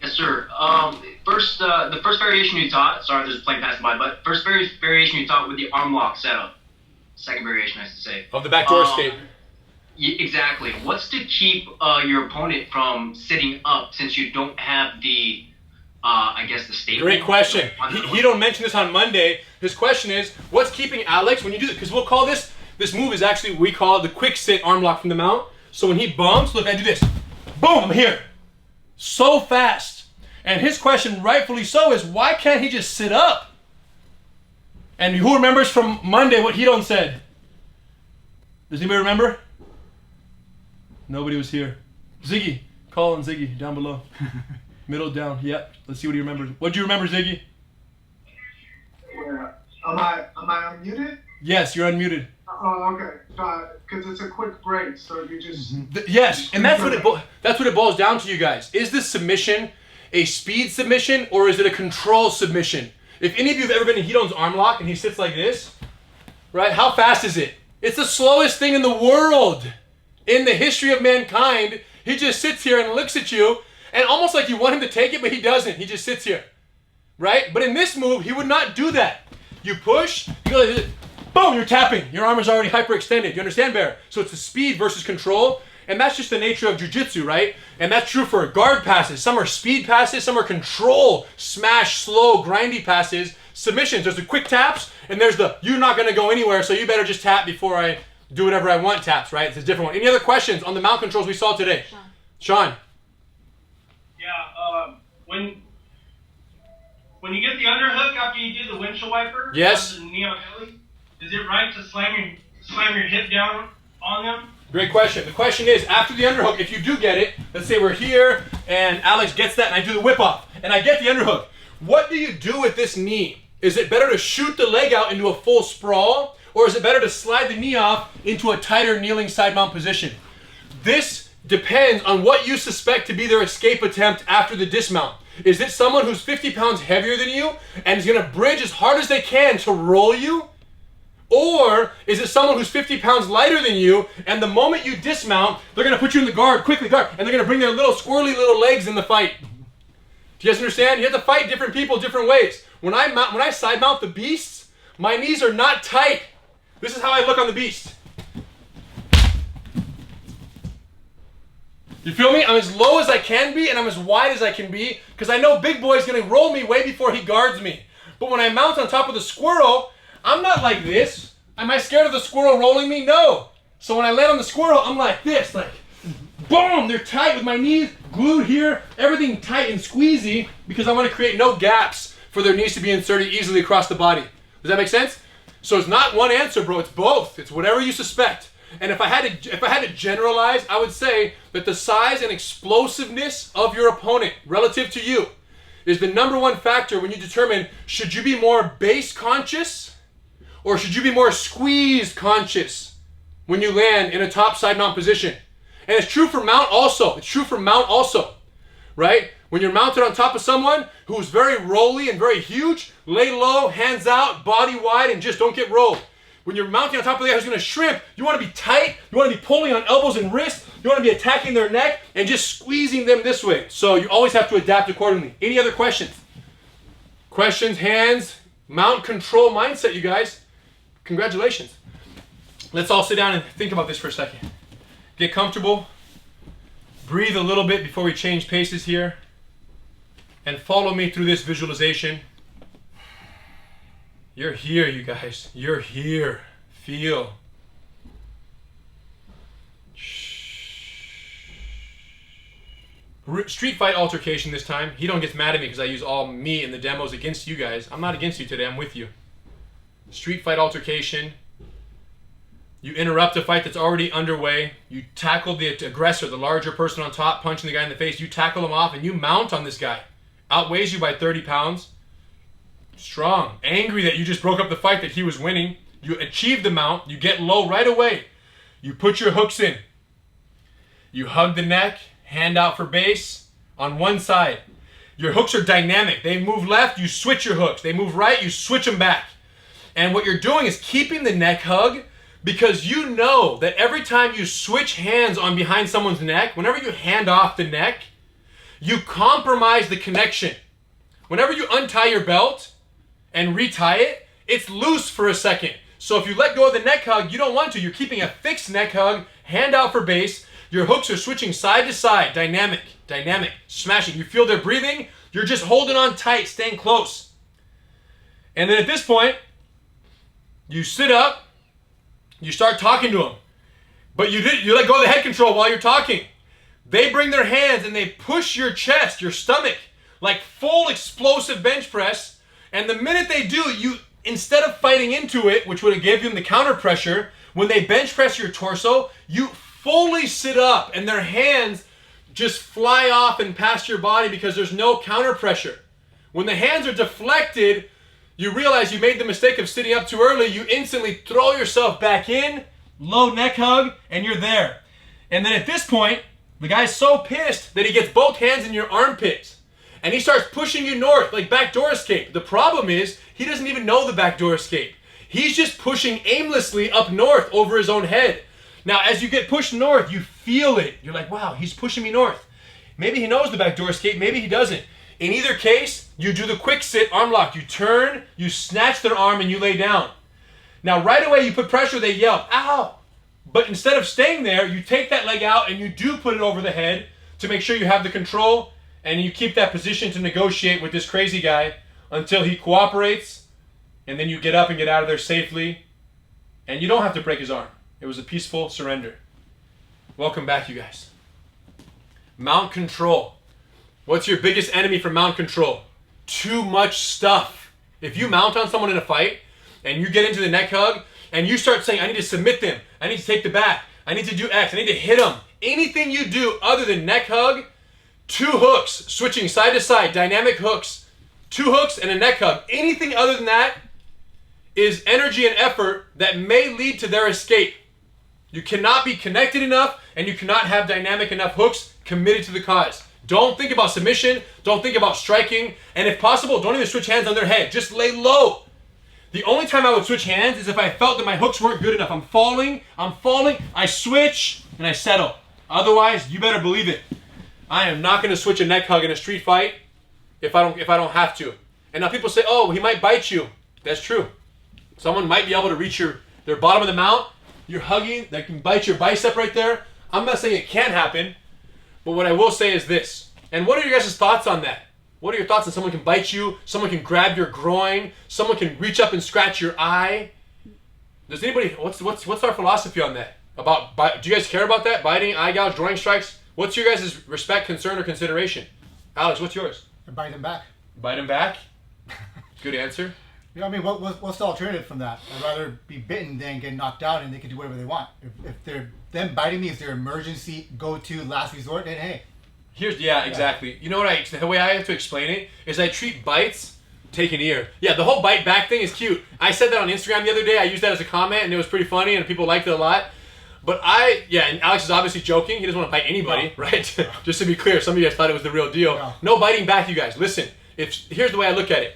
Yes, sir. The first variation you taught, sorry, there's a plane passing by, but first variation you taught with the arm lock setup. Second variation, I should say. Of the backdoor escape. Exactly. What's to keep your opponent from sitting up since you don't have the, I guess, the statement? Great question. He don't mention this on Monday. His question is, what's keeping Alex when you do this? Because we'll call this move is actually, we call it the quick sit arm lock from the mount. So when he bumps, look, I do this. Boom, I'm here. So fast. And his question, rightfully so, is why can't he just sit up? And who remembers from Monday what Hedon said? Does anybody remember? Nobody was here. Ziggy. Call on Ziggy down below. Middle down. Yep. Let's see what he remembers. What do you remember, Ziggy? Yeah. Am I unmuted? Yes, you're unmuted. Oh, okay. Because it's a quick break, so you just... Yes, and that's what it boils down to, you guys. Is this submission a speed submission or is it a control submission? If any of you have ever been in Hidon's arm lock and he sits like this, right? How fast is it? It's the slowest thing in the world. In the history of mankind, he just sits here and looks at you, and almost like you want him to take it, but he doesn't. He just sits here, right? But in this move, he would not do that. You push, you go like this, boom, you're tapping. Your arm is already hyperextended. You understand, Bear? So it's the speed versus control, and that's just the nature of jiu-jitsu, right? And that's true for guard passes. Some are speed passes, some are control, smash, slow, grindy passes. Submissions, there's the quick taps, and there's the you're not going to go anywhere, so you better just tap before I do whatever I want taps, right? It's a different one. Any other questions on the mount controls we saw today? Sean. Yeah, when you get the underhook after you do the windshield wiper, yes, the knee on belly, is it right to slam your hip down on them? Great question. The question is, after the underhook, if you do get it, let's say we're here and Alex gets that and I do the whip off and I get the underhook, what do you do with this knee? Is it better to shoot the leg out into a full sprawl, or is it better to slide the knee off into a tighter kneeling side mount position? This depends on what you suspect to be their escape attempt after the dismount. Is it someone who's 50 pounds heavier than you and is going to bridge as hard as they can to roll you? Or is it someone who's 50 pounds lighter than you, and the moment you dismount, they're going to put you in the guard, quickly guard, and they're going to bring their little squirrely little legs in the fight? Do you guys understand? You have to fight different people different ways. When I side mount the beasts, my knees are not tight. This is how I look on the beast. You feel me? I'm as low as I can be and I'm as wide as I can be because I know Big Boy's going to roll me way before he guards me. But when I mount on top of the squirrel, I'm not like this. Am I scared of the squirrel rolling me? No. So when I land on the squirrel, I'm like this, like boom, they're tight with my knees glued here, everything tight and squeezy because I want to create no gaps for their knees to be inserted easily across the body. Does that make sense? So it's not one answer, bro. It's both. It's whatever you suspect. And if I had to generalize, I would say that the size and explosiveness of your opponent relative to you is the number one factor when you determine should you be more base conscious or should you be more squeeze conscious when you land in a top side mount position. And it's true for mount also. It's true for mount also, right? When you're mounted on top of someone who's very rolly and very huge, lay low, hands out, body wide, and just don't get rolled. When you're mounting on top of the guy who's going to shrimp, you want to be tight, you want to be pulling on elbows and wrists, you want to be attacking their neck and just squeezing them this way. So you always have to adapt accordingly. Any other questions? Questions, hands, mount control mindset, you guys. Congratulations. Let's all sit down and think about this for a second. Get comfortable. Breathe a little bit before we change paces here. And follow me through this visualization. You're here, you guys. You're here. Feel. Street fight altercation this time. He don't get mad at me because I use all me in the demos against you guys. I'm not against you today. I'm with you. Street fight altercation. You interrupt a fight that's already underway. You tackle the aggressor, the larger person on top, punching the guy in the face. You tackle him off and you mount on this guy. Outweighs you by 30 pounds. Strong. Angry that you just broke up the fight that he was winning. You achieve the mount. You get low right away. You put your hooks in. You hug the neck. Hand out for base on one side. Your hooks are dynamic. They move left, you switch your hooks. They move right, you switch them back. And what you're doing is keeping the neck hug because you know that every time you switch hands on behind someone's neck, whenever you hand off the neck, you compromise the connection. Whenever you untie your belt and retie it, it's loose for a second. So if you let go of the neck hug, you don't want to. You're keeping a fixed neck hug, hand out for base. Your hooks are switching side to side, dynamic, smashing. You feel their breathing, you're just holding on tight, staying close. And then at this point, you sit up, you start talking to them. But you let go of the head control while you're talking. They bring their hands and they push your chest, your stomach, like full explosive bench press. And the minute they do, you, instead of fighting into it, which would have given them the counter pressure, When they bench press your torso, you fully sit up and their hands just fly off and past your body because there's no counter pressure. When the hands are deflected, you realize you made the mistake of sitting up too early, you instantly throw yourself back in, low neck hug, and you're there. And then at this point, the guy's so pissed that he gets both hands in your armpits. And he starts pushing you north, like backdoor escape. The problem is, he doesn't even know the backdoor escape. He's just pushing aimlessly up north over his own head. Now, as you get pushed north, you feel it. You're like, wow, he's pushing me north. Maybe he knows the backdoor escape, maybe he doesn't. In either case, you do the quick sit arm lock. You turn, you snatch their arm, and you lay down. Now, right away, you put pressure, they yell, ow! But instead of staying there, you take that leg out, and you do put it over the head to make sure you have the control, and you keep that position to negotiate with this crazy guy until he cooperates, and then you get up and get out of there safely, and you don't have to break his arm. It was a peaceful surrender. Welcome back, you guys. Mount control. What's your biggest enemy for mount control? Too much stuff. If you mount on someone in a fight and you get into the neck hug and you start saying, I need to submit them, I need to take the back, I need to do X, I need to hit them. Anything you do other than neck hug, 2 hooks, switching side to side, dynamic hooks, 2 hooks and a neck hug. Anything other than that is energy and effort that may lead to their escape. You cannot be connected enough and you cannot have dynamic enough hooks committed to the cause. Don't think about submission. Don't think about striking. And if possible, don't even switch hands on their head. Just lay low. The only time I would switch hands is if I felt that my hooks weren't good enough. I'm falling, I switch, and I settle. Otherwise, you better believe it. I am not going to switch a neck hug in a street fight if I don't have to. And now people say, oh, he might bite you. That's true. Someone might be able to reach their bottom of the mount. You're hugging, they can bite your bicep right there. I'm not saying it can't happen, but what I will say is this. And what are your guys' thoughts on that? What are your thoughts on someone can bite you, someone can grab your groin, someone can reach up and scratch your eye? Does anybody, what's our philosophy on that? Do you guys care about that? Biting, eye gouge, groin strikes? What's your guys' respect, concern, or consideration? Alex, what's yours? Bite them back. Bite him back? Good answer. You know what I mean? What's the alternative from that? I'd rather be bitten than get knocked out and they can do whatever they want. If them biting me is their emergency go-to last resort, then hey. Exactly. You know what the way I have to explain it is I treat bites, take an ear. Yeah, the whole bite back thing is cute. I said that on Instagram the other day. I used that as a comment and it was pretty funny and people liked it a lot. But and Alex is obviously joking. He doesn't want to bite anybody, right? Just to be clear, some of you guys thought it was the real deal. No biting back, you guys. Listen, here's the way I look at it.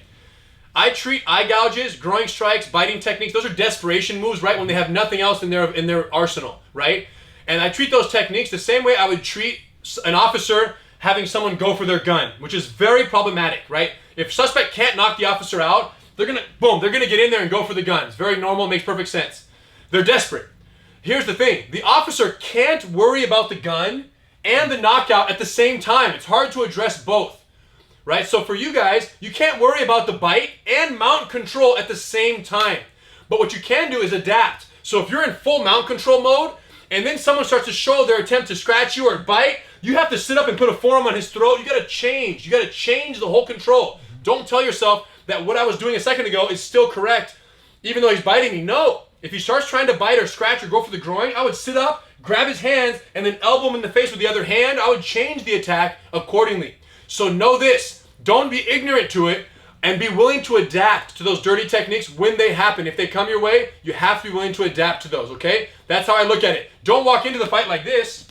I treat eye gouges, groin strikes, biting techniques. Those are desperation moves, right? When they have nothing else in their arsenal, right? And I treat those techniques the same way I would treat an officer having someone go for their gun, which is very problematic, right? If suspect can't knock the officer out, they're gonna get in there and go for the gun. It's very normal, makes perfect sense. They're desperate. Here's the thing: the officer can't worry about the gun and the knockout at the same time. It's hard to address both. Right? So for you guys, you can't worry about the bite and mount control at the same time. But what you can do is adapt. So if you're in full mount control mode, and then someone starts to show their attempt to scratch you or bite, you have to sit up and put a forearm on his throat. You gotta change. You gotta change the whole control. Don't tell yourself that what I was doing a second ago is still correct, even though he's biting me. No. If he starts trying to bite or scratch or go for the groin, I would sit up, grab his hands, and then elbow him in the face with the other hand. I would change the attack accordingly. So know this, don't be ignorant to it and be willing to adapt to those dirty techniques when they happen. If they come your way, you have to be willing to adapt to those, okay? That's how I look at it. Don't walk into the fight like this.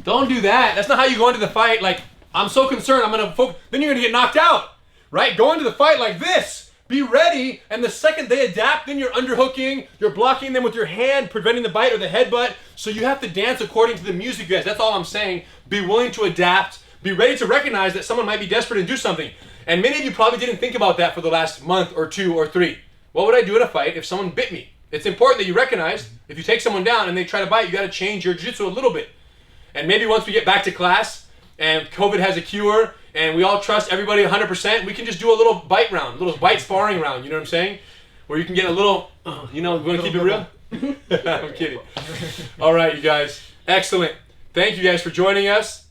Don't do that. That's not how you go into the fight. Like, I'm so concerned, I'm gonna focus. Then you're gonna get knocked out, right? Go into the fight like this. Be ready, and the second they adapt, then you're underhooking, you're blocking them with your hand, preventing the bite or the headbutt. So you have to dance according to the music, guys. That's all I'm saying. Be willing to adapt. Be ready to recognize that someone might be desperate and do something. And many of you probably didn't think about that for the last month or 2 or 3. What would I do in a fight if someone bit me? It's important that you recognize if you take someone down and they try to bite, you got to change your jiu-jitsu a little bit. And maybe once we get back to class and COVID has a cure and we all trust everybody 100%, we can just do a little bite round, a little bite sparring round, you know what I'm saying? Where you can get a little, you want to keep it real? I'm kidding. All right, you guys. Excellent. Thank you guys for joining us.